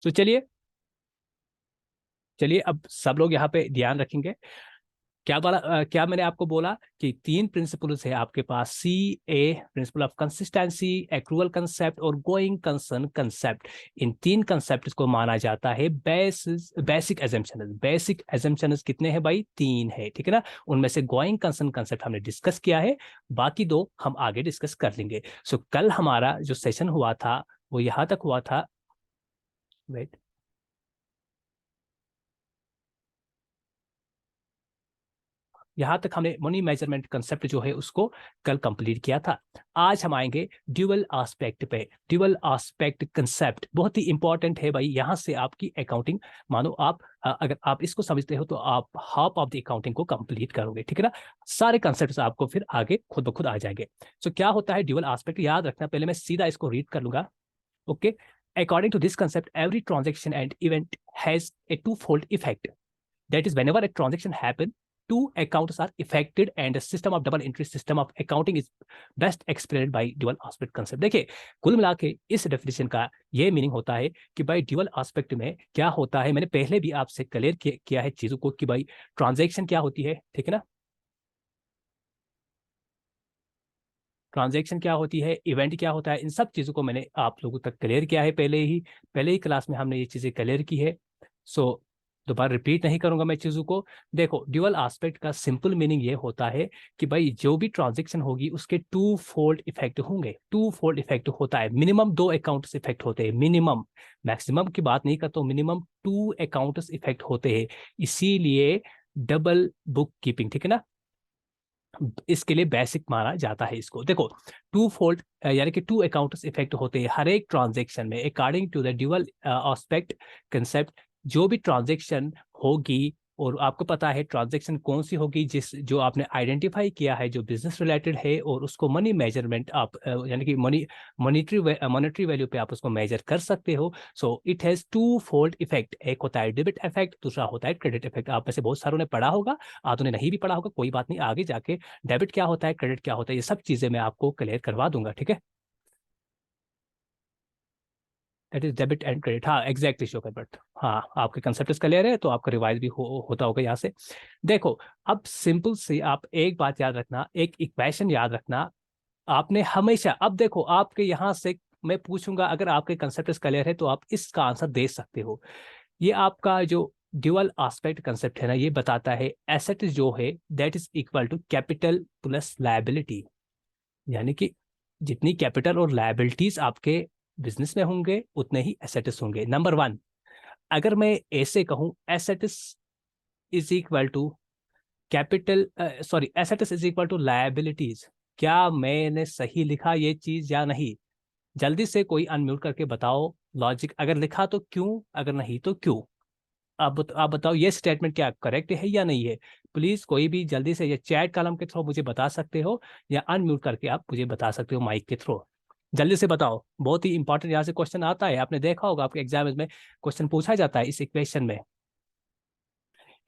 तो चलिए अब सब लोग यहाँ पे ध्यान रखेंगे। क्या मैंने आपको बोला कि 3 प्रिंसिपल्स है आपके पास, see a, principle of consistency, accrual concept और गोइंग कंसर्न कंसेप्ट। इन 3 कंसेप्ट को माना जाता है बेसिक एजम्पशंस। बेसिक एजम्पशंस कितने हैं भाई? 3 है, ठीक है ना। उनमें से गोइंग कंसर्न कंसेप्ट हमने डिस्कस किया है, बाकी 2 हम आगे डिस्कस कर लेंगे। सो कल हमारा जो सेशन हुआ था वो यहाँ तक हुआ था। वेट, यहाँ तक हमने मनी मेजरमेंट कंसेप्ट जो है उसको कल कंप्लीट किया था। आज हम आएंगे ड्यूअल एस्पेक्ट पे। ड्यूअल एस्पेक्ट कंसेप्ट बहुत ही इंपॉर्टेंट है भाई। यहाँ से आपकी अकाउंटिंग, मानो आप अगर आप इसको समझते हो तो आप हाफ ऑफ द अकाउंटिंग को कंप्लीट करोगे, ठीक है ना। सारे कंसेप्ट आपको फिर आगे खुद ब खुद आ जाएंगे। सो क्या होता है ड्यूअल एस्पेक्ट, याद रखना। पहले मैं सीधा इसको रीड कर लूंगा। Okay, according to this concept every transaction and event has a twofold effect. That is, whenever a transaction happen, two accounts are affected, and a system of double entry system of accounting is best explained by dual aspect concept. देखिए, कुल मिला के इस definition का ये meaning होता है कि भाई ड्यूअल एस्पेक्ट में क्या होता है। मैंने पहले भी आपसे क्लियर किया है चीजों को कि भाई ट्रांजैक्शन क्या होती है, ठीक है ना। ट्रांजैक्शन क्या होती है, इवेंट क्या होता है, इन सब चीज़ों को मैंने आप लोगों तक क्लियर किया है पहले ही क्लास में हमने ये चीज़ें क्लियर की है। सो दोबारा रिपीट नहीं करूंगा मैं चीज़ों को। देखो, ड्यूअल एस्पेक्ट का सिंपल मीनिंग ये होता है कि भाई जो भी ट्रांजैक्शन होगी उसके 2 फोल्ड इफेक्ट होंगे। 2 फोल्ड इफेक्ट होता है, मिनिमम 2 अकाउंट्स इफेक्ट होते हैं, मिनिमम। मैक्सिमम की बात नहीं करता हूँ, मिनिमम 2 अकाउंट्स इफेक्ट होते हैं। इसीलिए डबल बुक कीपिंग, ठीक है ना, इसके लिए बेसिक माना जाता है इसको। देखो, 2 फोल्ड यानी कि 2 अकाउंट्स इफेक्ट होते हैं हर एक ट्रांजैक्शन में according to the dual aspect concept. जो भी ट्रांजैक्शन होगी, और आपको पता है ट्रांजैक्शन कौन सी होगी जो आपने आइडेंटिफाई किया है, जो बिजनेस रिलेटेड है, और उसको मनी मेजरमेंट आप यानी कि मॉनेटरी वैल्यू पे आप उसको मेजर कर सकते हो। So it has 2 fold effect. एक होता है डेबिट इफेक्ट, दूसरा होता है क्रेडिट इफेक्ट। आप में से बहुत सारों ने पढ़ा होगा, आधों ने नहीं भी पढ़ा होगा, कोई बात नहीं, आगे जाके डेबिट क्या होता है, क्रेडिट क्या होता है, ये सब चीजें मैं आपको क्लियर करवा दूंगा, ठीक है। That is debit and credit, हाँ एग्जैक्टली शो कर, बट हाँ आपके कंसेप्ट क्लियर है तो आपका रिवाइज भी होता होगा यहाँ से। देखो, अब सिंपल से आप एक बात याद रखना, एक इक्वेशन याद रखना आपने हमेशा। अब देखो, आपके यहाँ से मैं पूछूंगा, अगर आपके कंसेप्ट क्लियर है तो आप इसका आंसर दे सकते हो। ये आपका जो ड्यूअल एस्पेक्ट कंसेप्ट है ना, ये बताता है एसेट जो है that is equal to capital plus liability. यानी कि जितनी कैपिटल और लायबिलिटीज आपके बिजनेस में होंगे उतने ही एसेट्स होंगे। नंबर 1, अगर मैं ऐसे कहूं assets is equal to capital, sorry, assets is equal to liabilities, क्या मैंने सही लिखा ये चीज या नहीं? जल्दी से कोई अनम्यूट करके बताओ लॉजिक, अगर लिखा तो क्यों, अगर नहीं तो क्यों। आप बताओ ये स्टेटमेंट क्या करेक्ट है या नहीं है। प्लीज कोई भी जल्दी से, ये चैट कॉलम के थ्रू मुझे बता सकते हो या अनम्यूट करके आप मुझे बता सकते हो माइक के थ्रू। जल्दी से बताओ, बहुत ही इंपॉर्टेंट यहाँ से क्वेश्चन आता है, आपने देखा होगा आपके एग्जाम में क्वेश्चन पूछा जाता है इस इक्वेशन में।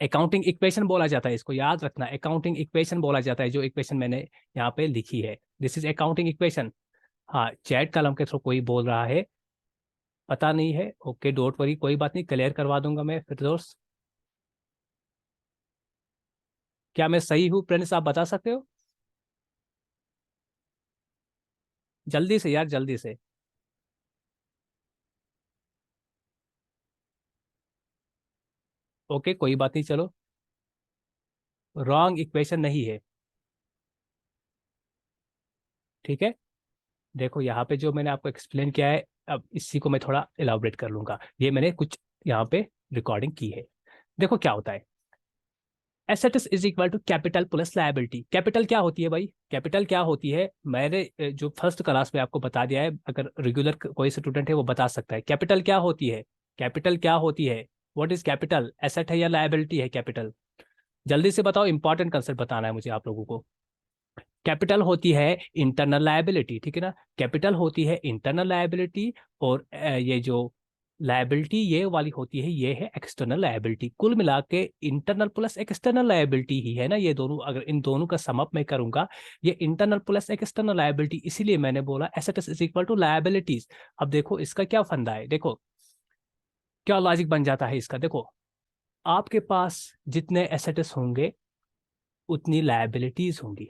अकाउंटिंग इक्वेशन बोला जाता है इसको, याद रखना, अकाउंटिंग इक्वेशन बोला जाता है जो इक्वेशन मैंने यहाँ पे लिखी है। This is accounting equation. हाँ, चैट कॉलम के थ्रू कोई बोल रहा है, पता नहीं है, ओके डोंट वरी, कोई बात नहीं, क्लियर करवा दूंगा मैं फिर दोस्त। क्या मैं सही हूँ प्रिंस, आप बता सकते हो? जल्दी से यार, जल्दी से। ओके कोई बात नहीं, चलो। रॉन्ग इक्वेशन नहीं है, ठीक है। देखो यहाँ पे जो मैंने आपको एक्सप्लेन किया है, अब इसी को मैं थोड़ा एलाबरेट कर लूंगा। ये मैंने कुछ यहाँ पे रिकॉर्डिंग की है। देखो क्या होता है, assets is equal to capital plus liability. Capital क्या होती है भाई? कैपिटल क्या होती है, मैंने जो फर्स्ट क्लास में आपको बता दिया है, अगर रेगुलर कोई स्टूडेंट है वो बता सकता है कैपिटल क्या होती है। कैपिटल क्या होती है? What is capital? एसेट है या लायबिलिटी है कैपिटल? जल्दी से बताओ, इंपॉर्टेंट कंसेप्ट बताना है मुझे आप लोगों को। कैपिटल होती है इंटरनल लायबिलिटी, ठीक है ना। कैपिटल होती है इंटरनल लायबिलिटी, और ये जो लायबिलिटी ये वाली होती है ये है एक्सटर्नल लायबिलिटी। कुल मिला के इंटरनल प्लस एक्सटर्नल लायबिलिटी ही है ना ये दोनों। अगर इन दोनों का सम अप मैं करूंगा, ये इंटरनल प्लस एक्सटर्नल लायबिलिटी, इसीलिए मैंने बोला assets is equal to liabilities. अब देखो इसका क्या फंडा है, देखो क्या लॉजिक बन जाता है इसका? देखो, आपके पास जितने एसेट्स होंगे उतनी लायबिलिटीज होंगी।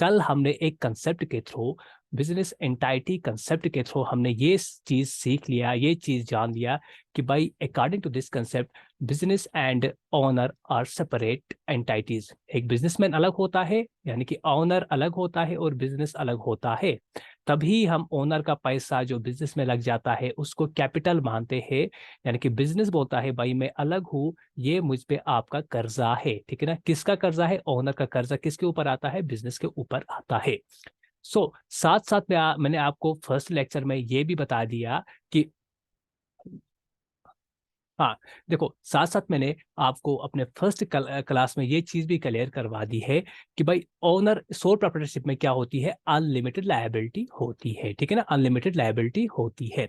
कल हमने एक कंसेप्ट के थ्रू, बिजनेस एंटाइटी कंसेप्ट के थ्रू हमने ये चीज सीख लिया, ये चीज जान लिया कि भाई according to this concept business and owner are separate entities. एक बिजनेसमैन अलग होता है, यानी कि ओनर अलग होता है, और बिजनेस अलग होता है। तभी हम ओनर का पैसा जो बिजनेस में लग जाता है उसको कैपिटल मानते हैं। यानी कि बिजनेस बोलता है भाई मैं अलग हूँ, ये मुझ पे आपका कर्जा है, ठीक है ना। किसका कर्जा है? ओनर का कर्जा किसके ऊपर आता है? बिजनेस के ऊपर आता है। साथ साथ में मैंने आपको फर्स्ट लेक्चर में ये भी बता दिया कि, हाँ, देखो, साथ साथ मैंने आपको अपने फर्स्ट क्लास में ये चीज भी क्लियर करवा दी है कि भाई ओनर सोल प्रोप्राइटरशिप में क्या होती है? अनलिमिटेड लायबिलिटी होती है, ठीक है ना, अनलिमिटेड लायबिलिटी होती है।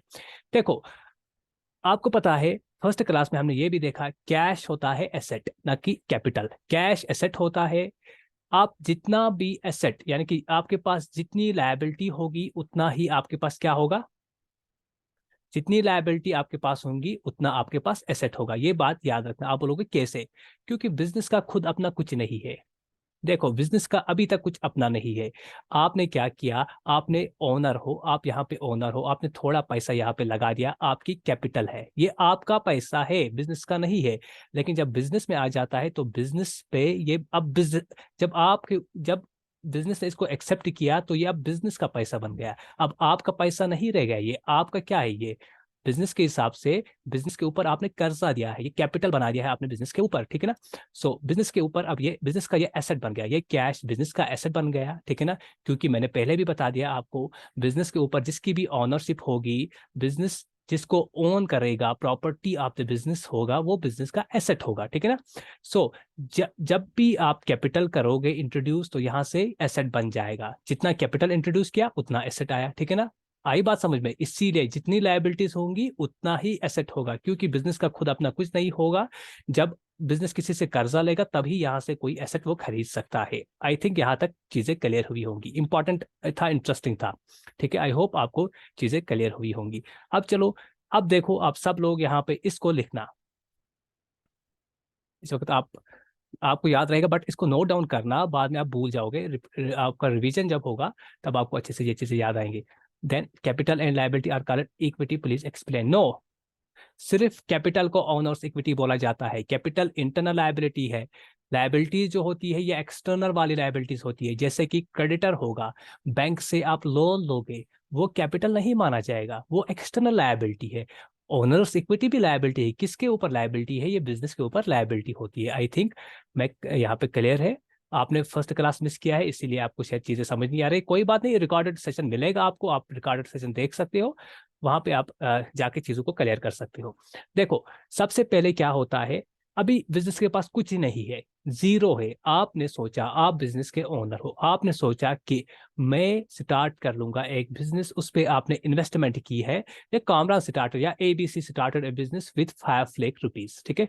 देखो, आपको पता है फर्स्ट क्लास में हमने ये भी देखा, कैश होता है एसेट, ना कि कैपिटल। कैश एसेट होता है। आप जितना भी एसेट, यानी कि आपके पास जितनी लायबिलिटी होगी उतना ही आपके पास क्या होगा? जितनी लायबिलिटी आपके पास होंगी उतना आपके पास एसेट होगा। ये बात याद रखना। आप बोलोगे कैसे? क्योंकि बिजनेस का खुद अपना कुछ नहीं है। देखो, बिजनेस का अभी तक कुछ अपना नहीं है। आपने क्या किया? आपने ओनर हो, आप यहाँ पे ओनर हो, आपने थोड़ा पैसा यहाँ पे लगा दिया, आपकी कैपिटल है, ये आपका पैसा है, बिजनेस का नहीं है। लेकिन जब बिजनेस में आ जाता है तो बिजनेस पे ये अब बिजनेस, जब बिजनेस ने इसको एक्सेप्ट किया तो ये अब बिजनेस का पैसा बन गया। अब आपका पैसा नहीं रह गया, ये आपका क्या है? ये बिजनेस के हिसाब से बिजनेस के ऊपर आपने कर्जा दिया है, ये कैपिटल बना दिया है आपने बिजनेस के ऊपर, ठीक है ना। बिजनेस के ऊपर अब ये बिजनेस का ये एसेट बन गया, ये कैश बिजनेस का एसेट बन गया, ठीक है ना। क्योंकि मैंने पहले भी बता दिया आपको, बिजनेस के ऊपर जिसकी भी ऑनरशिप होगी, बिजनेस जिसको ओन करेगा, प्रॉपर्टी ऑफ द बिजनेस होगा, वो बिजनेस का एसेट होगा, ठीक है ना। सो जब भी आप कैपिटल करोगे इंट्रोड्यूस, तो यहाँ से एसेट बन जाएगा। जितना कैपिटल इंट्रोड्यूस किया उतना एसेट आया, ठीक है ना। आई बात समझ में? इसीलिए जितनी लायबिलिटीज होंगी उतना ही एसेट होगा, क्योंकि बिजनेस का खुद अपना कुछ नहीं होगा। जब बिजनेस किसी से कर्जा लेगा तभी यहाँ से कोई एसेट वो खरीद सकता है। आई थिंक यहाँ तक चीजें क्लियर हुई होंगी। इंपॉर्टेंट था, इंटरेस्टिंग था, ठीक है। आई होप आपको चीजें क्लियर हुई होंगी। अब चलो, अब देखो, आप सब लोग यहाँ पे इसको लिखना। इस वक्त आपको याद रहेगा, बट इसको नोट डाउन करना, बाद में आप भूल जाओगे। आपका रिवीजन जब होगा तब आपको अच्छे से ये चीजें याद आएंगी। Then capital and liability are called equity, please explain. No, सिर्फ कैपिटल को ओनर्स इक्विटी बोला जाता है। कैपिटल इंटरनल लायबिलिटी है। लायबिलिटीज जो होती है ये एक्सटर्नल वाली लायबिलिटीज होती है। जैसे कि क्रेडिटर होगा, बैंक से आप लोन लोगे, वो कैपिटल नहीं माना जाएगा, वो एक्सटर्नल लायबिलिटी है। ओनर्स इक्विटी भी लायबिलिटी है। किसके ऊपर लायबिलिटी है? ये बिजनेस के ऊपर लायबिलिटी होती है। आई थिंक मैं यहाँ पे क्लियर है। आपने फर्स्ट क्लास मिस किया है, इसीलिए आपको शायद चीजें समझ नहीं आ रही। कोई बात नहीं, रिकॉर्डेड सेशन मिलेगा आपको, आप रिकॉर्डेड सेशन देख सकते हो, वहां पे आप जाके चीजों को क्लियर कर सकते हो। देखो, सबसे पहले क्या होता है, अभी बिजनेस के पास कुछ नहीं है, जीरो है। आपने सोचा, आप बिजनेस के ओनर हो, आपने सोचा कि मैं स्टार्ट कर लूंगा एक बिजनेस, उस पर आपने इन्वेस्टमेंट की है। या कामरान स्टार्टर या ABC started A business with 5 lakh rupees, ठीक है।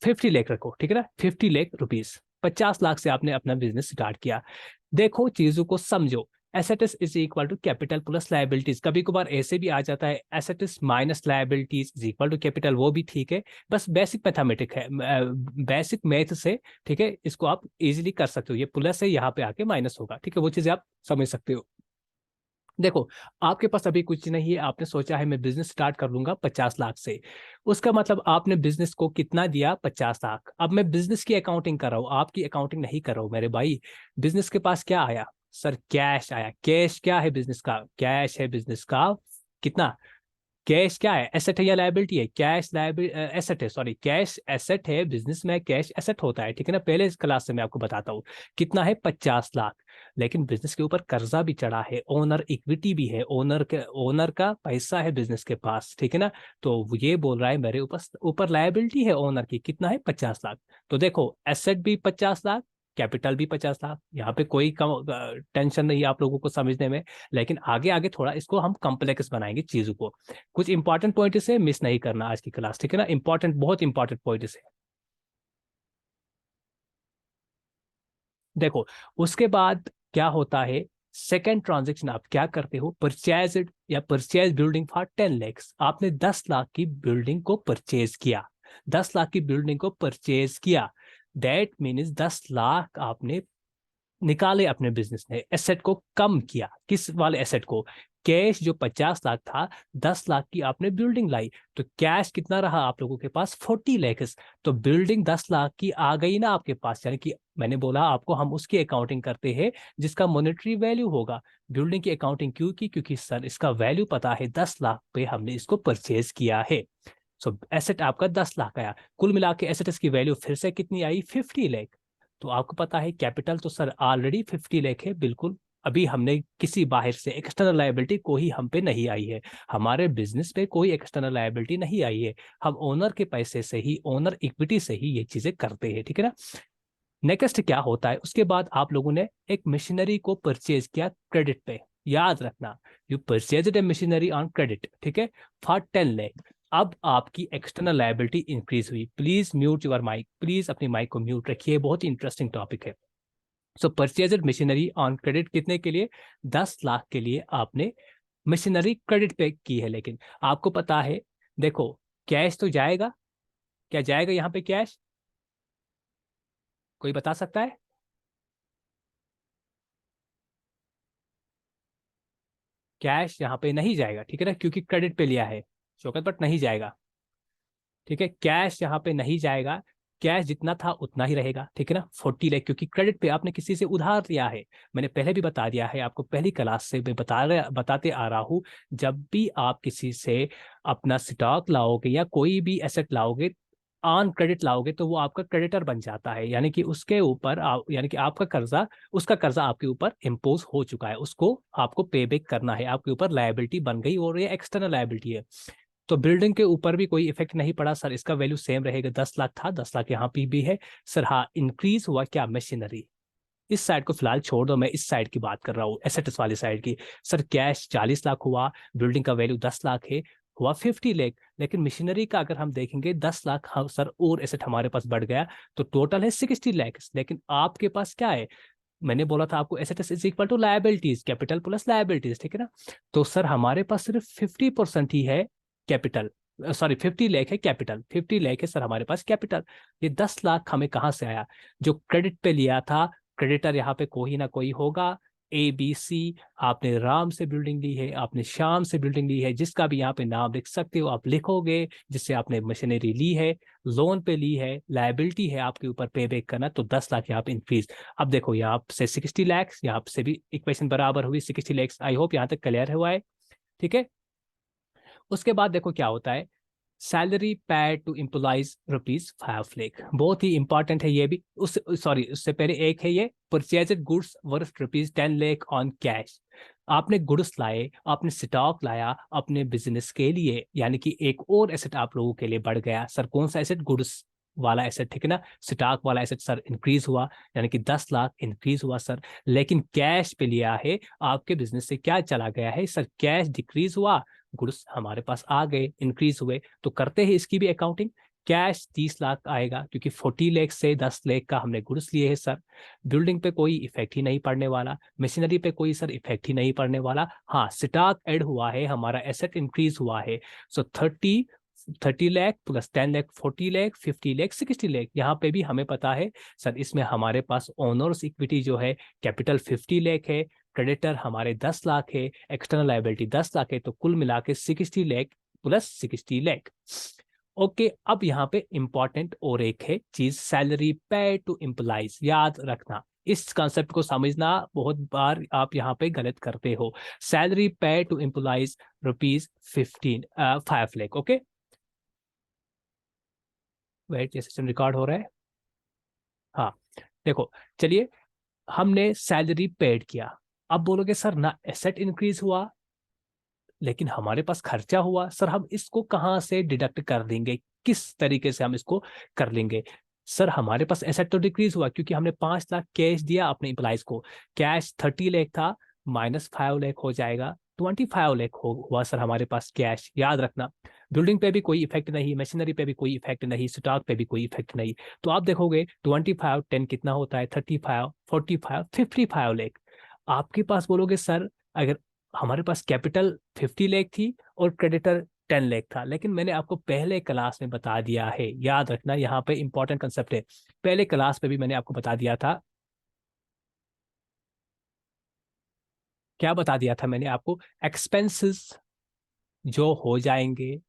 50 लाख रखो, ठीक है ना, 50 लाख रुपीज, 50 लाख से आपने अपना बिजनेस स्टार्ट किया। देखो, चीजों को समझो। Assets is equal to capital plus liabilities. कभी कभार ऐसे भी आ जाता है, assets minus liabilities is equal to capital, वो भी ठीक है। बस बेसिक मैथमेटिक है, बेसिक मैथ से, ठीक है, इसको आप इजीली कर सकते हो। ये प्लस है, यहाँ पे आके माइनस होगा, ठीक है, वो चीजें आप समझ सकते हो। देखो, आपके पास अभी कुछ नहीं है, आपने सोचा है मैं बिजनेस स्टार्ट कर लूंगा 50 लाख से। उसका मतलब आपने बिजनेस को कितना दिया? 50 लाख। अब मैं बिजनेस की अकाउंटिंग कर रहा हूँ, आपकी अकाउंटिंग नहीं कर रहा हूँ मेरे भाई। बिजनेस के पास क्या आया? सर, कैश आया। कैश क्या है बिजनेस का? कैश है बिजनेस का। कितना? कैश क्या है? एसेट है या लायबिलिटी है? कैश लायबिलिटी एसेट है, सॉरी, कैश एसेट है। बिजनेस में कैश एसेट होता है, ठीक है ना। पहले इस क्लास से मैं आपको बताता हूँ कितना है, 50 लाख। लेकिन बिजनेस के ऊपर कर्जा भी चढ़ा है, ओनर इक्विटी भी है, ओनर का पैसा है बिजनेस के पास, ठीक है ना। तो वो ये बोल रहा है मेरे ऊपर ऊपर लायबिलिटी है ओनर की, कितना है? 50 लाख। तो देखो, एसेट भी 50 लाख, कैपिटल भी 50 लाख। यहाँ पे कोई कम टेंशन नहीं है आप लोगों को समझने में। लेकिन आगे आगे थोड़ा इसको हम कॉम्प्लेक्स बनाएंगे चीजों को। कुछ इंपॉर्टेंट पॉइंट से मिस नहीं करना आज की क्लास, ठीक है ना। इंपॉर्टेंट, बहुत इंपॉर्टेंट पॉइंट से। देखो, उसके बाद क्या होता है, सेकेंड ट्रांजेक्शन आप क्या करते हो? परचेज या परचेज बिल्डिंग फॉर 10 लाख, आपने 10 लाख की बिल्डिंग को परचेज किया, 10 लाख की बिल्डिंग को परचेज किया, दैट मीन्स 10 लाख आपने निकाले अपने बिजनेस ने, एसेट को कम किया। किस वाले एसेट को? कैश जो 50 लाख था, 10 लाख की आपने बिल्डिंग लाई, तो कैश कितना रहा आप लोगों के पास? 40 लाख। तो बिल्डिंग 10 लाख की आ गई ना आपके पास, यानी कि मैंने बोला आपको हम उसकी अकाउंटिंग करते हैं जिसका मॉनेटरी वैल्यू होगा। बिल्डिंग की अकाउंटिंग क्यों की? क्योंकि सर इसका वैल्यू पता है, 10 लाख पे हमने इसको परचेज किया है। सो एसेट आपका 10 लाख आया, कुल मिला के एसेट्स की वैल्यू फिर से कितनी आई? 50 लाख। तो आपको पता है कैपिटल तो सर ऑलरेडी 50 लाख है, बिल्कुल अभी हमने किसी बाहर से एक्सटर्नल लायबिलिटी कोई हम पे नहीं आई है, हमारे बिजनेस पे कोई एक्सटर्नल लायबिलिटी नहीं आई है, हम ओनर के पैसे से ही, ओनर इक्विटी से ही ये चीजें करते हैं, ठीक है ना। नेक्स्ट क्या होता है, उसके बाद आप लोगों ने एक मशीनरी को परचेज किया क्रेडिट पे, याद रखना, you purchase a machinery on credit, ठीक है, फॉर 10 लाख। अब आपकी एक्सटर्नल लायबिलिटी इंक्रीज हुई। Please mute your mic, please अपनी माइक को म्यूट रखिए, बहुत ही इंटरेस्टिंग टॉपिक है। So purchased machinery on credit कितने के लिए? 10 लाख के लिए आपने मशीनरी क्रेडिट पे की है। लेकिन आपको पता है, देखो कैश तो जाएगा, क्या जाएगा यहाँ पे कैश? कोई बता सकता है? कैश यहाँ पे नहीं जाएगा, ठीक है ना, क्योंकि क्रेडिट पे लिया है शौकत, बट नहीं जाएगा, ठीक है, कैश यहाँ पे नहीं जाएगा। कैश जितना था उतना ही रहेगा, ठीक है ना, 40 लाख, क्योंकि क्रेडिट पे आपने किसी से उधार लिया है। मैंने पहले भी बता दिया है आपको, पहली क्लास से मैं बताते आ रहा हूँ, जब भी आप किसी से अपना स्टॉक लाओगे या कोई भी एसेट लाओगे, ऑन क्रेडिट लाओगे, तो वो आपका क्रेडिटर बन जाता है, यानी कि उसके ऊपर यानी कि आपका कर्जा, उसका कर्जा आपके ऊपर इम्पोज हो चुका है, उसको आपको पे बैक करना है, आपके ऊपर लायबिलिटी बन गई और ये एक्सटर्नल लायबिलिटी है। तो बिल्डिंग के ऊपर भी कोई इफेक्ट नहीं पड़ा सर, इसका वैल्यू सेम रहेगा, 10 लाख था, 10 लाख यहाँ पे भी है सर। हाँ, इंक्रीज हुआ क्या? मशीनरी। इस साइड को फिलहाल छोड़ दो, मैं इस साइड की बात कर रहा हूँ, एसेट्स वाली साइड की। सर कैश 40 लाख हुआ, बिल्डिंग का वैल्यू 10 लाख है, हुआ 50 लाख, लेकिन मशीनरी का अगर हम देखेंगे 10 लाख, हाँ सर, और एसेट हमारे पास बढ़ गया, तो टोटल है 60 लाख। लेकिन आपके पास क्या है? मैंने बोला था आपको, assets is equal to liabilities, capital plus liabilities, ठीक है ना। तो सर हमारे पास सिर्फ 50% ही है कैपिटल, सॉरी 50 लाख है कैपिटल, 50 लाख है सर हमारे पास कैपिटल। ये 10 लाख हमें कहाँ से आया? जो क्रेडिट पे लिया था, क्रेडिटर यहाँ पे कोई ना कोई होगा, ABC। आपने राम से बिल्डिंग ली है, आपने श्याम से बिल्डिंग ली है, जिसका भी यहाँ पे नाम लिख सकते हो आप, लिखोगे, जिससे आपने मशीनरी ली है, लोन पे ली है, लायबिलिटी है आपके ऊपर पे बैक करना, तो 10 लाख यहाँ पे इंक्रीज। अब देखो यहाँ से 60 लाख, यहाँ से भी इक्वेशन बराबर हुई 60 लाख। आई होप यहाँ तक क्लियर हुआ है, ठीक है। उसके बाद देखो क्या होता है, salary paid to employees ₹5 lakh, बहुत ही इंपॉर्टेंट है ये भी। उस सॉरी, उससे पहले एक है ये, purchased goods worth ₹10 lakh on cash. आपने गुड्स लाए, आपने स्टॉक लाया अपने बिजनेस के लिए, यानी कि एक और एसेट आप लोगों के लिए बढ़ गया। सर कौन सा एसेट? गुड्स वाला एसेट, ठीक है ना, स्टॉक वाला एसेट सर इंक्रीज हुआ, यानी कि 10 लाख इंक्रीज हुआ सर। लेकिन कैश पे लिया है, आपके बिजनेस से क्या चला गया है सर? कैश डिक्रीज हुआ, गुड्स हमारे पास आ गए, इंक्रीज हुए, तो करते हैं इसकी भी अकाउंटिंग। कैश 30 लाख आएगा, क्योंकि 40 लाख से 10 लाख का हमने गुड्स लिए है सर। बिल्डिंग पे कोई इफेक्ट ही नहीं पड़ने वाला, मशीनरी पे कोई सर इफेक्ट ही नहीं पड़ने वाला। हाँ, स्टॉक ऐड हुआ है, हमारा एसेट इंक्रीज हुआ है। सो 30 लाख प्लस 10 लाख 40 लाख, 50 लाख, 60 लाख। यहाँ पे भी हमें पता है सर, इसमें हमारे पास ओनर्स इक्विटी जो है कैपिटल 50 लाख है, क्रेडिटर हमारे 10 लाख है, एक्सटर्नल लायबिलिटी 10 लाख है, तो कुल मिला के 60 लाख प्लस 60 लाख। ओके, अब यहाँ पे इंपॉर्टेंट और एक है चीज, सैलरी पे टू एम्प्लॉइज, याद रखना, इस कॉन्सेप्ट को समझना, बहुत बार आप यहाँ पे गलत करते हो। Salary pay to employees ₹5 lakh, okay. Wait, ये सिस्टम रिकॉर्ड हो रहा है? हाँ, देखो, चलिए, हमने सैलरी पेड किया। अब बोलोगे सर ना एसेट इंक्रीज हुआ, लेकिन हमारे पास खर्चा हुआ, सर हम इसको कहाँ से डिडक्ट कर देंगे, किस तरीके से हम इसको कर लेंगे? सर हमारे पास एसेट तो डिक्रीज हुआ, क्योंकि हमने 5 लाख कैश दिया अपने एम्प्लॉइज को, कैश 30 लाख था, -5 लाख हो जाएगा, 25 लाख हुआ सर हमारे पास कैश, याद रखना। बिल्डिंग पे भी कोई इफेक्ट नहीं, मशीनरी पे भी कोई इफेक्ट नहीं, स्टॉक पे भी कोई इफेक्ट नहीं। तो आप देखोगे 25 10 कितना होता है? 35 45 55 लाख। आपके पास बोलोगे सर, अगर हमारे पास कैपिटल 50 लाख थी और क्रेडिटर 10 लाख था, लेकिन मैंने आपको पहले क्लास में बता दिया है, याद रखना यहाँ पे इंपॉर्टेंट कंसेप्ट है, पहले क्लास में भी मैंने आपको बता दिया था। क्या बता दिया था मैंने आपको? एक्सपेंसेस जो हो जाएंगे,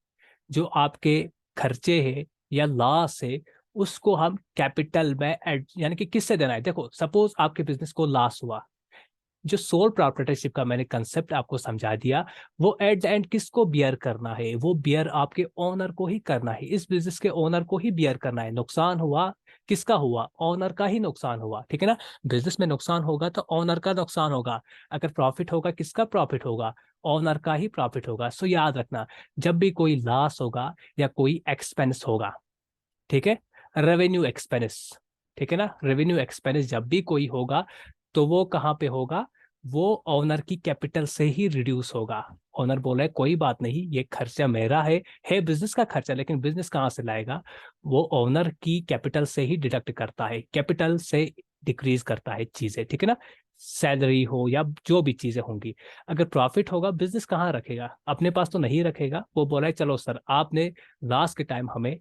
जो आपके खर्चे हैं या लॉस है, उसको हम कैपिटल में यानी कि किससे देना है। देखो सपोज आपके बिजनेस को लॉस हुआ, जो सोल प्रोप्राइटरशिप का मैंने कंसेप्ट आपको समझा दिया, वो एट द एंड किसको बियर करना है? वो बियर आपके ओनर को ही करना है, इस बिजनेस के ओनर को ही बियर करना है। नुकसान हुआ किसका हुआ? ओनर का ही नुकसान हुआ, ठीक है ना। बिजनेस में नुकसान होगा तो ओनर का नुकसान होगा, अगर प्रॉफिट होगा किसका प्रॉफिट होगा? ओनर का ही प्रॉफिट होगा। सो याद रखना, जब भी कोई लॉस होगा या कोई एक्सपेंस होगा, ठीक है, रेवेन्यू एक्सपेंस, ठीक है ना, रेवेन्यू एक्सपेंस जब भी कोई होगा तो वो कहाँ पे होगा? वो ओनर की कैपिटल से ही रिड्यूस होगा। ओनर बोला है कोई बात नहीं, ये खर्चा मेरा है बिजनेस का खर्चा, लेकिन बिजनेस कहाँ से लाएगा? वो ओनर की कैपिटल से ही डिडक्ट करता है, कैपिटल से डिक्रीज करता है चीजें, ठीक है ना। सैलरी हो या जो भी चीजें होंगी, अगर प्रॉफिट होगा बिजनेस कहाँ रखेगा? अपने पास तो नहीं रखेगा। वो बोला है चलो सर आपने लास्ट के टाइम हमें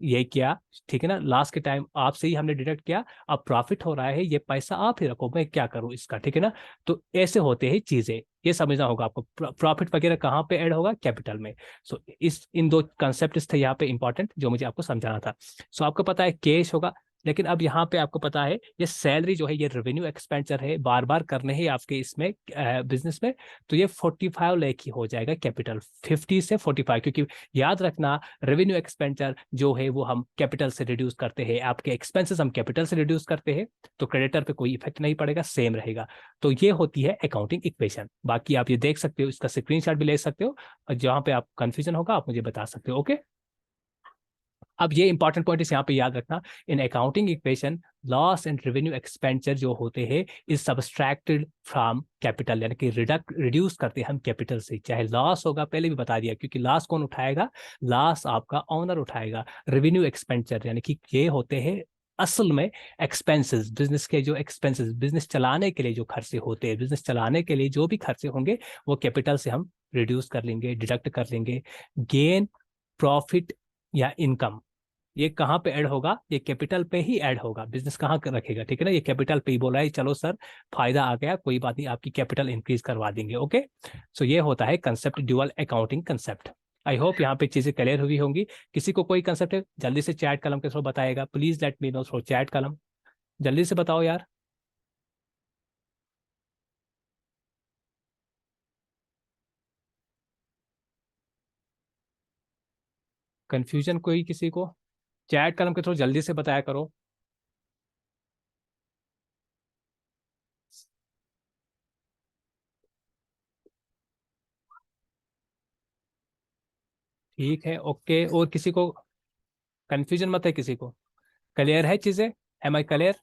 ये किया, ठीक है ना, लास्ट के टाइम आपसे ही हमने डिडक्ट किया, अब प्रॉफिट हो रहा है, ये पैसा आप ही रखो, मैं क्या करूं इसका, ठीक है ना। तो ऐसे होते हैं चीजें, ये समझना होगा आपको। प्रॉफिट वगैरह कहाँ पे ऐड होगा? कैपिटल में। सो इस इन दो कंसेप्ट थे यहाँ पे इंपॉर्टेंट जो मुझे आपको समझाना था। सो आपको पता है कैश होगा, लेकिन अब यहाँ पे आपको पता है ये सैलरी जो है ये रेवेन्यू एक्सपेंडिचर है, बार बार करने हैं आपके इसमें बिजनेस में, तो ये 45 लाख ही हो जाएगा कैपिटल, 50 से 45, क्योंकि याद रखना रेवेन्यू एक्सपेंडिचर जो है वो हम कैपिटल से रिड्यूस करते हैं, आपके एक्सपेंसेस हम कैपिटल से रिड्यूस करते हैं, तो क्रेडिटर पे कोई इफेक्ट नहीं पड़ेगा, सेम रहेगा। तो ये होती है अकाउंटिंग इक्वेशन। बाकी आप ये देख सकते हो, इसका स्क्रीनशॉट भी ले सकते हो, और जहां पे आप कंफ्यूजन होगा आप मुझे बता सकते हो, ओके। अब ये इंपॉर्टेंट पॉइंट इस यहाँ पे याद रखना, इन accounting equation loss and revenue expenditure जो होते हैं इज सब्सट्रैक्टेड फ्रॉम कैपिटल, यानी कि रिड्यूस करते हैं हम कैपिटल से। चाहे लॉस होगा, पहले भी बता दिया, क्योंकि लॉस कौन उठाएगा? लॉस आपका ओनर उठाएगा। रेवेन्यू एक्सपेंडिचर यानी कि ये होते हैं असल में एक्सपेंसेस, बिजनेस के जो एक्सपेंसेस, बिजनेस चलाने के लिए जो खर्चे होते हैं, बिजनेस चलाने के लिए जो भी खर्चे होंगे वो कैपिटल से हम रिड्यूस कर लेंगे, डिडक्ट कर लेंगे। गेन, प्रॉफिट या इनकम, ये कहाँ पे ऐड होगा? ये कैपिटल पे ही ऐड होगा। बिजनेस कहाँ रखेगा, ठीक है ना, ये कैपिटल पे ही बोला है चलो सर फायदा आ गया, कोई बात नहीं, आपकी कैपिटल इंक्रीज करवा देंगे, ओके। सो ये होता है concept, dual accounting concept. I hope यहाँ पे चीजें क्लियर हुई होंगी। किसी को कोई कंसेप्ट है जल्दी से चैट कलम के थ्रू बताएगा, please let me know through chat कलम, जल्दी से बताओ यार। कंफ्यूजन कोई किसी को? चैट कलम के थ्रू जल्दी से बताया करो। ठीक है, ओके। और किसी को कंफ्यूजन मत है किसी को? क्लियर है चीजें? M I clear?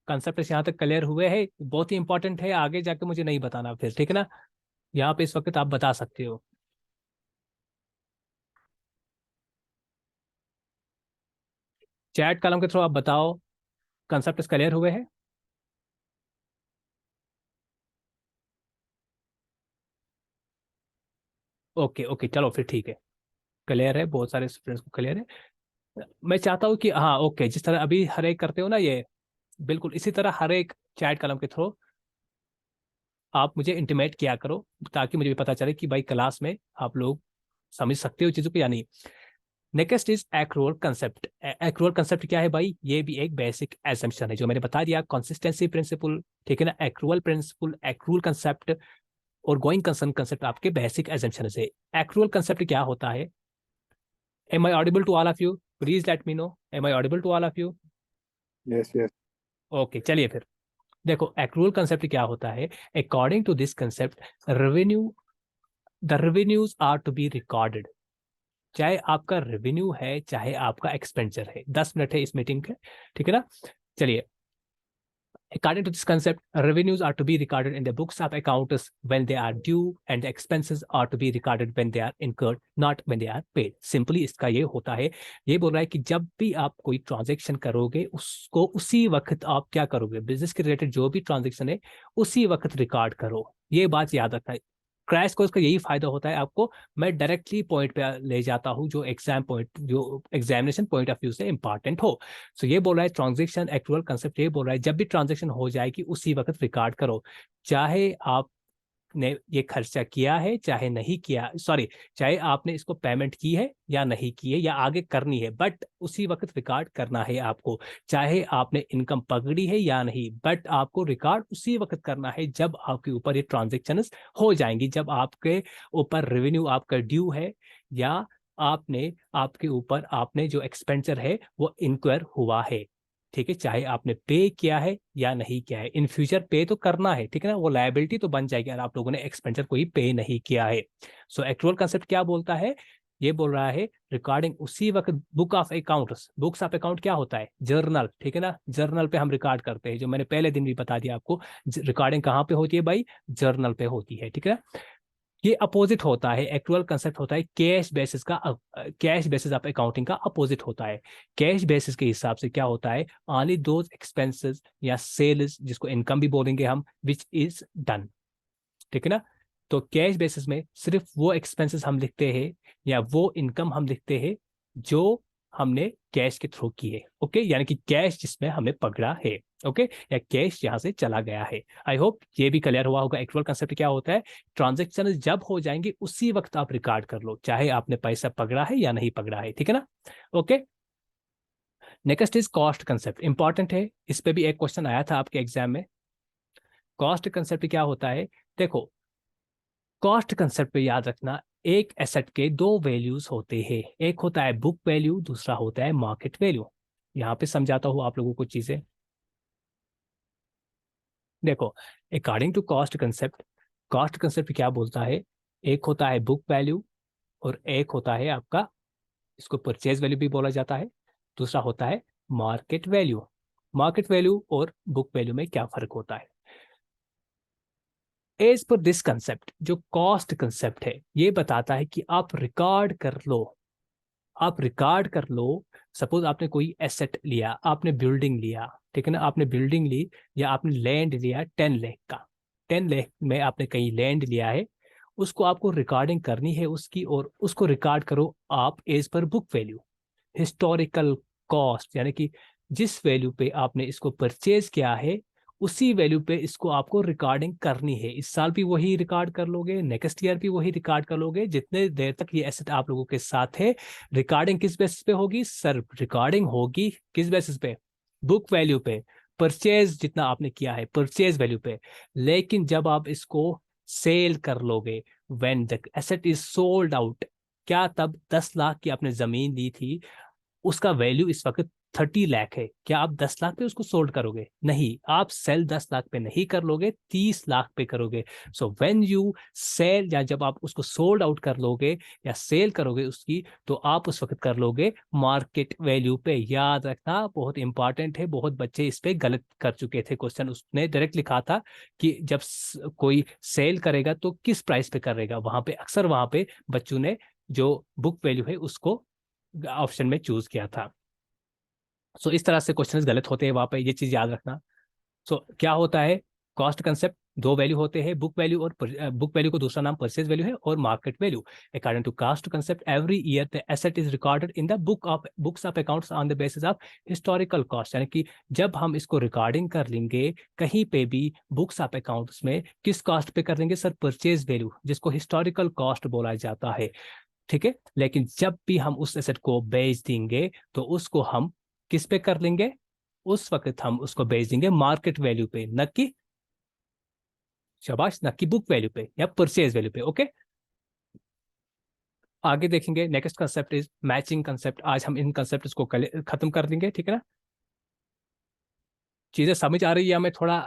कंसेप्ट यहाँ तक क्लियर हुए हैं? बहुत ही इंपॉर्टेंट है, आगे जाके मुझे नहीं बताना फिर, ठीक है ना। यहाँ पे इस वक्त आप बता सकते हो। चैट कॉलम के थ्रू आप बताओ, कंसेप्ट क्लियर हुए हैं? ओके ओके, चलो फिर ठीक है, क्लियर है, बहुत सारे स्टूडेंट्स को क्लियर है। मैं चाहता हूँ कि हाँ ओके, जिस तरह अभी हर एक करते हो ना ये, बिल्कुल इसी तरह हर एक चैट कॉलम के थ्रू आप मुझे इंटीमेट किया करो, ताकि मुझे भी पता चले कि भाई क्लास में आप लोग समझ सकते हो चीज़ों को या नहीं। Next is accrual concept. Accrual concept क्या है भाई? ये भी एक बेसिक एजम्पशन है जो मैंने बता दिया, कंसिस्टेंसी प्रिंसिपल, ठीक है ना, एक्रूअल प्रिंसिपल, एक्रूअल कंसेप्ट और गोइंग कंसर्न कंसेप्ट आपके बेसिक एजम्पशन है। एक्रूअल कंसेप्ट क्या होता है? Am I audible to all of you? Please let me know, am I audible to all of you? Yes yes. Okay चलिए फिर, देखो accrual concept क्या होता है। According to this concept, revenue, the revenues are to be recorded. चाहे आपका revenue है चाहे आपका एक्सपेंडिचर है। 10 मिनट है इस मीटिंग के, ठीक है ना। चलिए, According to this concept, revenues are to be recorded in the books of accounts when they are due, and the expenses are to be recorded when they are incurred, not when they are paid. Simply इसका ये होता है, ये बोल रहा है कि जब भी आप कोई ट्रांजेक्शन करोगे उसको उसी वक्त आप क्या करोगे, बिजनेस के रिलेटेड जो भी ट्रांजेक्शन है उसी वक्त रिकॉर्ड करो। ये बात याद रखना है। क्रैश कोर्स का यही फायदा होता है आपको, मैं डायरेक्टली पॉइंट पे ले जाता हूँ जो एग्जाम पॉइंट, जो एग्जामिनेशन पॉइंट ऑफ व्यू से इंपॉर्टेंट हो। सो ये बोल रहा है ट्रांजेक्शन एक्चुअल कंसेप्ट, ये बोल रहा है जब भी ट्रांजेक्शन हो जाएगी उसी वक्त रिकॉर्ड करो, चाहे आपने ये खर्चा किया है चाहे नहीं किया, सॉरी, चाहे आपने इसको पेमेंट की है या नहीं की है या आगे करनी है, बट उसी वक्त रिकॉर्ड करना है आपको। चाहे आपने इनकम पकड़ी है या नहीं, बट आपको रिकॉर्ड उसी वक्त करना है जब आपके ऊपर ये ट्रांजेक्शन हो जाएंगी, जब आपके ऊपर रेवेन्यू आपका ड्यू है या आपने आपके ऊपर आपने जो एक्सपेंडिचर है वो इंक्वायर हुआ है। ठीक है, चाहे आपने पे किया है या नहीं किया है, इन फ्यूचर पे तो करना है, ठीक है ना, वो लायबिलिटी तो बन जाएगी अगर आप लोगों ने एक्सपेंडिचर कोई पे नहीं किया है। सो एक्चुअल कंसेप्ट क्या बोलता है, ये बोल रहा है रिकॉर्डिंग उसी वक्त book of accounts, books of account क्या होता है, जर्नल, ठीक है ना, जर्नल पे हम रिकॉर्ड करते हैं, जो मैंने पहले दिन भी बता दिया आपको, रिकॉर्डिंग कहाँ पे होती है भाई, जर्नल पे होती है, ठीक है ना। ये अपोजिट होता है, एक्चुअल कंसेप्ट होता है कैश बेसिस का, कैश बेसिस ऑफ अकाउंटिंग का अपोजिट होता है। कैश बेसिस के हिसाब से क्या होता है, ओनली दोज एक्सपेंसेस या सेल्स, जिसको इनकम भी बोलेंगे हम, विच इज डन, ठीक है ना। तो कैश बेसिस में सिर्फ वो एक्सपेंसेस हम लिखते हैं या वो इनकम हम लिखते हैं जो हमने कैश के थ्रू की है, ओके, यानी कि कैश जिसमें हमने पकड़ा है, ओके, या कैश यहां से चला गया है। आई होप ये भी क्लियर हुआ होगा। एक्चुअल कंसेप्ट क्या होता है, ट्रांजेक्शन जब हो जाएंगे उसी वक्त आप रिकॉर्ड कर लो, चाहे आपने पैसा पकड़ा है या नहीं पकड़ा है, ठीक है ना, okay. Next is cost concept, important है, इस पे भी एक क्वेश्चन आया था आपके एग्जाम में। कॉस्ट कंसेप्ट क्या होता है, देखो, कॉस्ट कंसेप्ट पे याद रखना, एक एसेट के दो वैल्यूज होते हैं, एक होता है बुक वैल्यू, दूसरा होता है मार्केट वैल्यू। यहाँ पे समझाता हूँ आप लोगों को चीजें। देखो, अकॉर्डिंग टू कॉस्ट कंसेप्ट क्या बोलता है, एक होता है बुक वैल्यू और एक होता है आपका, इसको परचेज वैल्यू भी बोला जाता है, दूसरा होता है मार्केट वैल्यू। मार्केट वैल्यू और बुक वैल्यू में क्या फर्क होता है, एज पर दिस कंसेप्ट, जो कॉस्ट कंसेप्ट है ये बताता है कि आप रिकॉर्ड कर लो, आप रिकॉर्ड कर लो। सपोज आपने कोई एसेट लिया, आपने बिल्डिंग लिया, ठीक है ना, आपने बिल्डिंग ली या आपने लैंड लिया 10 लाख का, 10 लाख में आपने कहीं लैंड लिया है, उसको आपको रिकॉर्डिंग करनी है उसकी, और उसको रिकॉर्ड करो आप as per book value, historical cost, यानी कि जिस वैल्यू पे आपने इसको परचेज किया है उसी वैल्यू पे इसको आपको रिकॉर्डिंग करनी है। इस साल भी वही रिकॉर्ड कर लोगे, नेक्स्ट ईयर भी वही रिकॉर्ड कर लोगे, जितने देर तक ये एसेट आप लोगों के साथ है। रिकॉर्डिंग किस बेसिस पे होगी सर, रिकॉर्डिंग होगी किस बेसिस पे, बुक वैल्यू पे, परचेज जितना आपने किया है परचेज वैल्यू पे। लेकिन जब आप इसको सेल कर लोगे, when the asset is sold out, क्या तब 10 लाख की आपने जमीन ली थी, उसका वैल्यू इस वक्त 30 लाख है, क्या आप 10 लाख पे उसको सोल्ड करोगे, नहीं, आप सेल 10 लाख पे नहीं कर लोगे, 30 लाख पे करोगे। सो व्हेन यू सेल, या जब आप उसको सोल्ड आउट कर लोगे या सेल करोगे उसकी, तो आप उस वक्त कर लोगे मार्केट वैल्यू पे। याद रखना, बहुत इंपॉर्टेंट है, बहुत बच्चे इस पे गलत कर चुके थे क्वेश्चन, उसने डायरेक्ट लिखा था कि जब कोई सेल करेगा तो किस प्राइस पे करेगा, वहां पे अक्सर वहां पे बच्चों ने जो बुक वैल्यू है उसको ऑप्शन में चूज किया था। सो इस तरह से क्वेश्चन गलत होते हैं वहां पे, ये चीज याद रखना। सो क्या होता है, कॉस्ट कंसेप्ट दो वैल्यू होते हैं, बुक वैल्यू और बुक वैल्यू को दूसरा नाम परचेज वैल्यू है, और market value. According to cost concept, every year the asset is recorded in the books of accounts on the basis of historical cost, यानी कि जब हम इसको रिकॉर्डिंग कर लेंगे कहीं पे भी बुक्स ऑफ अकाउंट्स में, किस कॉस्ट पे कर लेंगे सर, परचेज वैल्यू, जिसको हिस्टोरिकल कॉस्ट बोला जाता है, ठीक है। लेकिन जब भी हम उस एसेट को बेच देंगे तो उसको हम किस पे कर लेंगे, उस वक्त हम उसको बेच देंगे मार्केट वैल्यू पे, न कि, शाबाश, न कि बुक वैल्यू पे या परचेज वैल्यू पे, ओके। आगे देखेंगे, next concept is matching concept. आज हम इन कंसेप्ट को खत्म कर देंगे, ठीक है ना। चीजें समझ आ रही है या मैं थोड़ा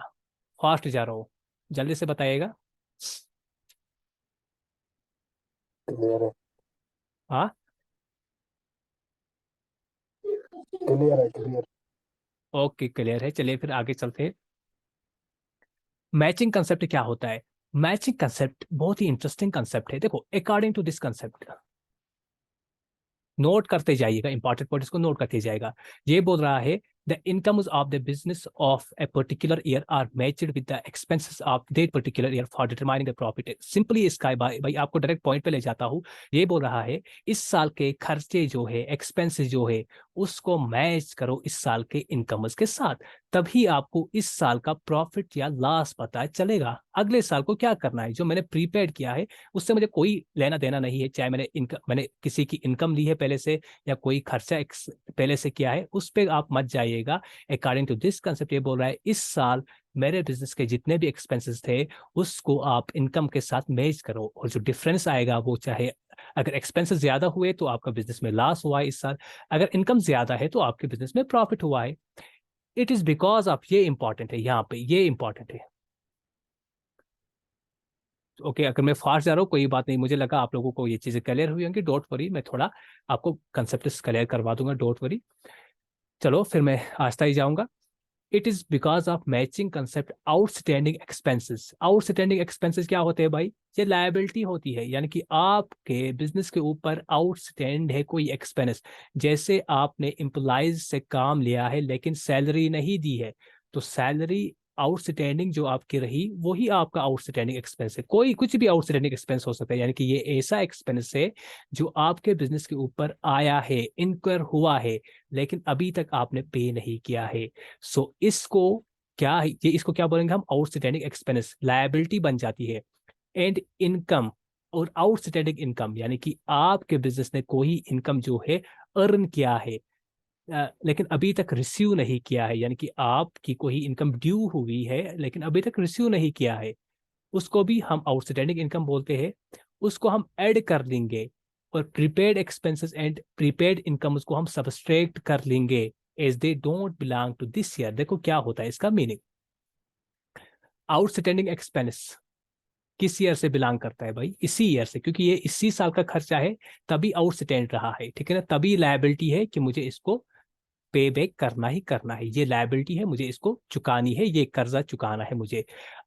फास्ट जा रहा हूँ, जल्दी से बताइएगा। क्लियर है। हाँ, क्लियर है, क्लियर। ओके, क्लियर है, चलिए फिर आगे चलते हैं। मैचिंग कंसेप्ट क्या होता है? मैचिंग कंसेप्ट बहुत ही इंटरेस्टिंग कंसेप्ट है। देखो, according to this concept, note करते जाइएगा, इंपॉर्टेंट पॉइंट्स को नोट करते जाएगा। ये बोल रहा है the incomes of the business of a particular year are matched with the expenses of that particular year for determining the profit. Simply इसका भाई आपको डायरेक्ट पॉइंट पे ले जाता हूँ। ये बोल रहा है इस साल के खर्चे जो है, एक्सपेंसेस जो है, उसको मैच करो इस साल के इनकम्स के साथ, तभी आपको इस साल का प्रॉफिट या लॉस पता चलेगा। अगले साल को क्या करना है, जो मैंने प्रीपेड किया है उससे मुझे कोई लेना देना नहीं है। चाहे मैंने किसी की इनकम ली है पहले से, या कोई खर्चा पहले से किया है, उस पर आप मत जाइएगा। अकॉर्डिंग टू दिस कंसेप्ट ये बोल रहा है इस साल मेरे बिजनेस के जितने भी एक्सपेंसेस थे उसको आप इनकम के साथ मैच करो, और जो डिफरेंस आएगा वो, चाहे अगर एक्सपेंसेस ज्यादा हुए तो आपका बिजनेस में लॉस हुआ है इस साल, अगर इनकम ज्यादा है तो आपके बिजनेस में प्रॉफिट हुआ है। इट इज बिकॉज ऑफ, ये इंपॉर्टेंट है, यहाँ पे ये इंपॉर्टेंट है। ओके, अगर मैं फास्ट जा रहा हूँ कोई बात नहीं, मुझे लगा आप लोगों को ये चीजें क्लियर हुई होंगी। डोंट वरी, मैं थोड़ा आपको कंसेप्ट क्लियर करवा दूंगा, डोंट वरी। चलो फिर मैं आस्ता ही जाऊंगा। It is because of matching concept outstanding expenses. Outstanding expenses क्या होते हैं भाई? ये लायबिलिटी होती है, यानी कि आपके बिजनेस के ऊपर आउटस्टैंड है कोई एक्सपेंस। जैसे आपने एम्प्लॉइज से काम लिया है लेकिन सैलरी नहीं दी है, तो सैलरी आउटस्टैंडिंग जो आपकी रही वही आपका आउटस्टैंडिंग एक्सपेंस है। कोई कुछ भी आउटस्टैंडिंग एक्सपेंस हो सकता है, यानी कि ये ऐसा एक्सपेंस है जो आपके बिजनेस के ऊपर आया है, इनकर हुआ है, लेकिन अभी तक आपने पे नहीं किया है। सो इसको क्या, ये इसको क्या बोलेंगे हम? आउटस्टैंडिंग एक्सपेंस, लायबिलिटी बन जाती है। एंड इनकम, और आउटस्टैंडिंग इनकम यानी कि आपके बिजनेस ने कोई इनकम जो है अर्न किया है, लेकिन अभी तक रिसीव नहीं किया है, यानी कि आपकी कोई इनकम ड्यू हुई है लेकिन अभी तक रिसीव नहीं किया है, उसको भी हम आउटस्टैंडिंग इनकम बोलते हैं। उसको हम ऐड कर लेंगे, और prepaid expenses and prepaid income को हम सबस्ट्रैक्ट कर लेंगे as they don't belong to this year. देखो क्या होता है इसका मीनिंग। आउटस्टैंडिंग एक्सपेंस किस ईयर से बिलोंग करता है भाई? इसी ईयर से, क्योंकि ये इसी साल का खर्चा है, तभी आउटस्टैंड रहा है, ठीक है ना? तभी लायबिलिटी है कि मुझे इसको पे बैक करना ही करना है। ये लायबिलिटी है, मुझे इसको चुकानी है, ये कर्जा चुकाना है मुझे।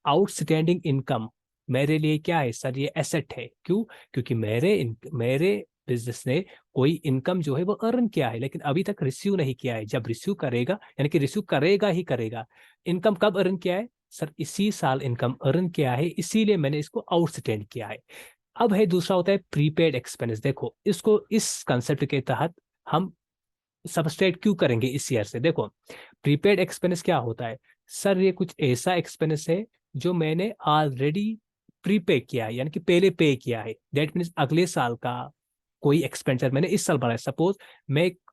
आउटस्टैंडिंग इनकम मेरे लिए क्या है सर? ये एसेट है। क्यों? क्योंकि मेरे बिजनेस ने कोई इनकम जो है वो अर्न किया है, लेकिन अभी तक रिसीव नहीं किया है। जब रिसीव करेगा, यानी कि रिसीव करेगा ही करेगा। इनकम कब अर्न किया है सर? इसी साल इनकम अर्न किया है, इसीलिए मैंने इसको आउटस्टैंड किया है। अब है दूसरा होता है प्रीपेड एक्सपेंस। देखो इसको इस कंसेप्ट के तहत हम सबस्ट्रेट क्यों करेंगे इस ईयर से? देखो, प्रीपेड एक्सपेंस क्या होता है सर? ये कुछ ऐसा एक्सपेंस है जो मैंने ऑलरेडी प्रीपे किया है, यानी कि पहले पे किया है। दैट मीन्स अगले साल का कोई एक्सपेंडिचर मैंने इस साल भरा है। सपोज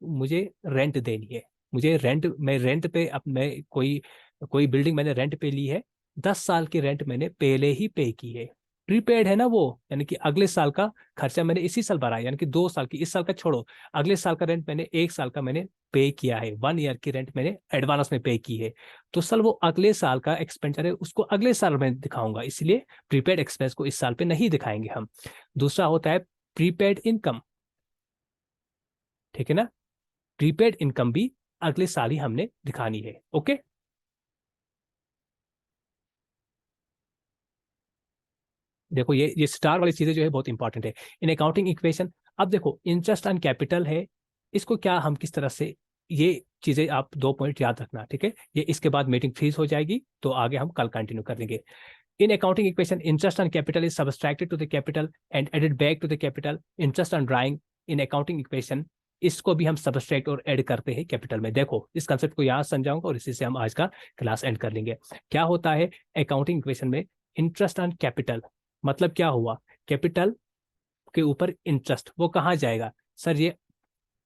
मुझे रेंट देनी है, मुझे रेंट, मैं रेंट पे, अब मैं कोई बिल्डिंग मैंने रेंट पे ली है, 10 साल की रेंट मैंने पहले ही पे की है। प्रीपेड है ना वो, यानी कि अगले साल का खर्चा मैंने इसी साल भरा है, यानी कि 2 साल की, इस साल का छोड़ो, अगले साल का रेंट मैंने 1 साल का मैंने पे किया है। 1 ईयर की रेंट मैंने एडवांस में पे की है। तो सर वो अगले साल का एक्सपेंडिचर है, उसको अगले साल में दिखाऊंगा, इसलिए प्रीपेड एक्सपेंस को इस साल पे नहीं दिखाएंगे हम। दूसरा होता है प्रीपेड इनकम, ठीक है ना? प्रीपेड इनकम भी अगले साल ही हमने दिखानी है। ओके, देखो ये स्टार वाली चीजें जो है बहुत इंपॉर्टेंट है इन अकाउंटिंग इक्वेशन। अब देखो इंटरेस्ट ऑन कैपिटल है, इसको क्या हम किस तरह से, ये चीजें आप 2 पॉइंट याद रखना, ठीक है? ये इसके बाद मीटिंग फ्रीज हो जाएगी, तो आगे हम कल कंटिन्यू कर लेंगे। In accounting equation, interest on capital is subtracted to the capital and added back to the capital. Interest on drawing in accounting equation, इसको भी हम सबट्रैक्ट और ऐड करते हैं कैपिटल में। देखो इस कंसेप्ट को यहाँ समझाऊंगा और इसी से हम आज का क्लास एंड कर लेंगे। क्या होता है अकाउंटिंग इक्वेशन में? इंटरेस्ट ऑन कैपिटल मतलब क्या हुआ? कैपिटल के ऊपर इंटरेस्ट, वो कहाँ जाएगा सर? ये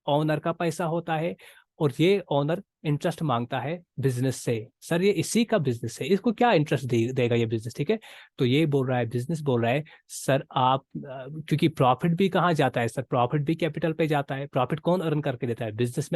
ओनर का पैसा होता है, और ये ओनर इंटरेस्ट मांगता है बिजनेस से। सर ये इसी का बिजनेस है, इसको क्या इंटरेस्ट देगा ये बिजनेस, ठीक है? तो ये बोल रहा है, बिजनेस बोल रहा है सर आप, क्योंकि प्रॉफिट भी कहाँ जाता है सर? प्रॉफिट भी कैपिटल पे जाता है। प्रॉफिट कौन अर्न करके देता है? बिजनेस में